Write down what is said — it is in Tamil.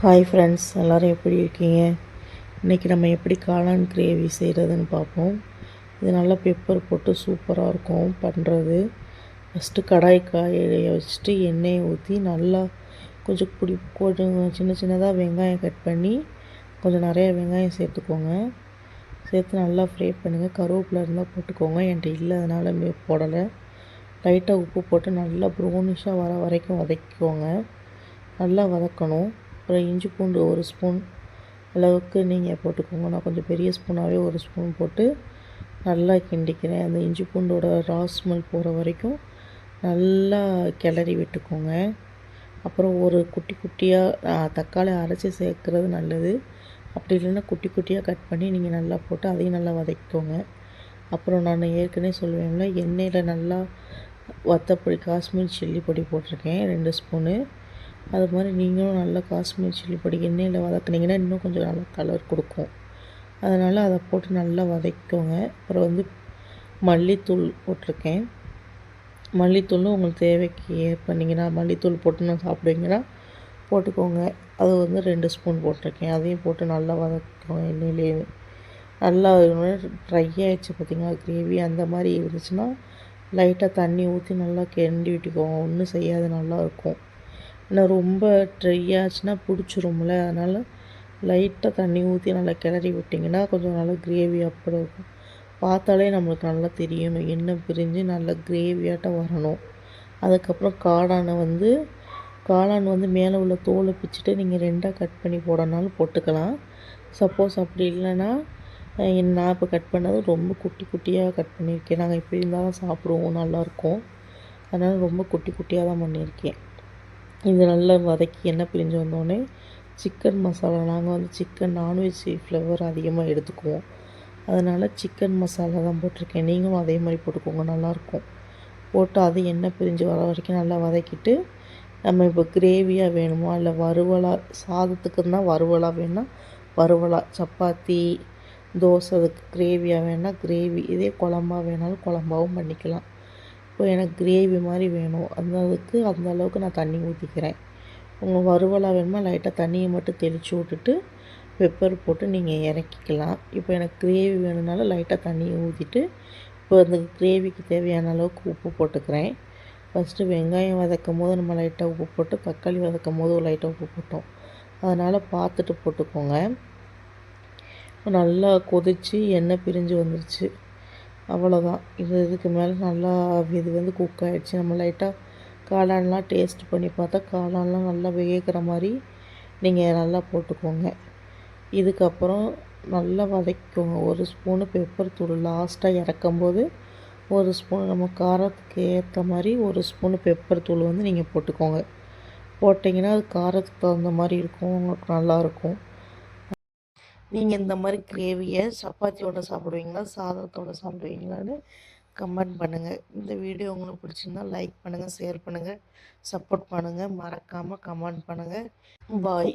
ஹாய் ஃப்ரெண்ட்ஸ், எல்லோரும் எப்படி இருக்கீங்க? இன்றைக்கி நம்ம எப்படி காளான் கிரேவி செய்கிறதுன்னு பார்ப்போம். இது நல்லா பெப்பர் போட்டு சூப்பராக இருக்கும் பண்ணுறது. ஃபஸ்ட்டு கடாய் காய வச்சுட்டு எண்ணெயை ஊற்றி நல்லா கொஞ்சம் சின்ன சின்னதாக வெங்காயம் கட் பண்ணி கொஞ்சம் நிறையா வெங்காயம் சேர்த்துக்கோங்க. சேர்த்து நல்லா ஃப்ரை பண்ணுங்கள். கருவேப்பிலை இருந்தால் போட்டுக்கோங்க, என்கிட்ட இல்லை அதனால் போடலை. லைட்டாக உப்பு போட்டு நல்லா ப்ரௌனிஷாக வர வரைக்கும் வதக்கிக்கோங்க. நல்லா வதக்கணும். அப்புறம் இஞ்சி பூண்டு 1 ஸ்பூன் அளவுக்கு நீங்கள் போட்டுக்கோங்க. நான் கொஞ்சம் பெரிய ஸ்பூனாகவே 1 ஸ்பூன் போட்டு நல்லா கிண்டிக்கிறேன். அந்த இஞ்சி பூண்டோட ஸ்மெல் போகிற வரைக்கும் நல்லா கிளறி விட்டுக்கோங்க. அப்புறம் ஒரு குட்டி குட்டியாக தக்காளி அரைச்சி சேர்க்குறது நல்லது. அப்படி இல்லைன்னா குட்டி குட்டியாக கட் பண்ணி நீங்கள் நல்லா போட்டு அதையும் நல்லா வதக்கிக்கோங்க. அப்புறம் நான் ஏற்கனவே சொல்லுவேன்ல, எண்ணெயில் நல்லா வத்தப்பொடி காஷ்மீர் சில்லி பொடி போட்டிருக்கேன் 2 ஸ்பூனு. அது மாதிரி நீங்களும் நல்லா காஷ்மீர் சில்லி பொடி எண்ணெயில் வதக்குனிங்கன்னா இன்னும் கொஞ்சம் நல்லா கலர் கொடுக்கும். அதனால் அதை போட்டு நல்லா வதக்கிக்கோங்க. அப்புறம் மல்லித்தூள் போட்டிருக்கேன். மல்லித்தூளும் உங்களுக்கு தேவைக்கு ஏற்பண்ணிங்கன்னா மல்லித்தூள் போட்டு நான் சாப்பிடுவீங்கன்னா போட்டுக்கோங்க. அது 2 ஸ்பூன் போட்டிருக்கேன். அதையும் போட்டு நல்லா வதக்கிக்கோங்க. எண்ணெயிலே நல்லா ட்ரை ஆகிடுச்சு பார்த்திங்களா கிரேவி. அந்த மாதிரி இருந்துச்சுன்னா லைட்டாக தண்ணி ஊற்றி நல்லா கிண்டி விட்டுக்கோங்க. ஒன்றும் செய்யாது, நல்லாயிருக்கும். ஏன்னா ரொம்ப ட்ரை ஆச்சுன்னா பிடிச்சிரும்ல, அதனால் லைட்டாக தண்ணி ஊற்றி நல்லா கிளறி விட்டிங்கன்னா கொஞ்சம் நல்லா கிரேவி அப்படி இருக்கும். பார்த்தாலே நம்மளுக்கு நல்லா தெரியணும், எண்ணெய் பிரிஞ்சு நல்லா கிரேவியாட்டம் வரணும். அதுக்கப்புறம் காளான் மேலே உள்ள தோலை பிச்சுட்டு நீங்கள் 2ஆக கட் பண்ணி போடனாலும் போட்டுக்கலாம். சப்போஸ் அப்படி இல்லைன்னா நான் இப்போ கட் பண்ணது ரொம்ப குட்டி குட்டியாக கட் பண்ணியிருக்கேன். நாங்கள் எப்படி இருந்தாலும் சாப்பிடுவோம், நல்லாயிருக்கும். அதனால் ரொம்ப குட்டி குட்டியாக தான் பண்ணியிருக்கேன். இது நல்லா வதக்கி எண்ணெய் பிரிஞ்சு வந்தோடனே சிக்கன் மசாலா, நாங்கள் சிக்கன் நான்வெஜ் ஃப்ளேவர் அதிகமாக எடுத்துக்குவோம். அதனால் சிக்கன் மசாலா தான் போட்டிருக்கேன். நீங்களும் அதே மாதிரி போட்டுக்கோங்க, நல்லாயிருக்கும். போட்டு அது எண்ணெய் பிரிஞ்சு வர வரைக்கும் நல்லா வதக்கிட்டு, நம்ம இப்போ கிரேவியாக வேணுமா இல்லை வறுவலாக, சாதத்துக்குன்னா வறுவலாக வேணுன்னா வறுவலாக, சப்பாத்தி தோசை அதுக்கு கிரேவியாக வேணால் கிரேவி, இதே குழம்பா வேணாலும் குழம்பாவும் பண்ணிக்கலாம். இப்போ எனக்கு கிரேவி மாதிரி வேணும், அந்த அளவுக்கு நான் தண்ணி ஊற்றிக்கிறேன். உங்கள் வறுவலாக வேணுமா லைட்டாக தண்ணியை மட்டும் தெளித்து விட்டுட்டு பெப்பர் போட்டு நீங்கள் இறக்கிக்கலாம். இப்போ எனக்கு கிரேவி வேணும்னாலும் லைட்டாக தண்ணியை ஊற்றிட்டு இப்போ அந்த கிரேவிக்கு தேவையான அளவுக்கு உப்பு போட்டுக்கிறேன். ஃபஸ்ட்டு வெங்காயம் வதக்கும் போது நம்ம லைட்டாக உப்பு போட்டு, தக்காளி வதக்கும் போது லைட்டாக உப்பு போட்டோம். அதனால் பார்த்துட்டு போட்டுக்கோங்க. நல்லா கொதித்து எண்ணெய் பிரிஞ்சு வந்துருச்சு. அவ்வளோதான். இதுக்கு மேலே நல்லா இது குக் ஆகிடுச்சு. நம்ம லைட்டாக காளான்லாம் டேஸ்ட் பண்ணி பார்த்தா காளான்லாம் நல்லா வேகிற மாதிரி நீங்கள் நல்லா போட்டுக்கோங்க. இதுக்கப்புறம் நல்லா வதக்கிக்கோங்க. 1 ஸ்பூனு பெப்பர் தூள் லாஸ்ட்டாக இறக்கும்போது 1 ஸ்பூன், நம்ம காரத்துக்கு ஏற்ற மாதிரி 1 ஸ்பூனு பெப்பர் தூள் நீங்கள் போட்டுக்கோங்க. போட்டிங்கன்னா அது காரத்துக்கு தகுந்த மாதிரி இருக்கும், உங்களுக்கு நல்லாயிருக்கும். நீங்கள் இந்த மாதிரி கிரேவியை சப்பாத்தியோடு சாப்பிடுவீங்களா, சாதத்தோடு சாப்பிடுவீங்களான்னு கமெண்ட் பண்ணுங்கள். இந்த வீடியோ உங்களுக்கு பிடிச்சிருந்தால் லைக் பண்ணுங்கள், ஷேர் பண்ணுங்கள், சப்போர்ட் பண்ணுங்கள். மறக்காமல் கமெண்ட் பண்ணுங்கள். பாய்.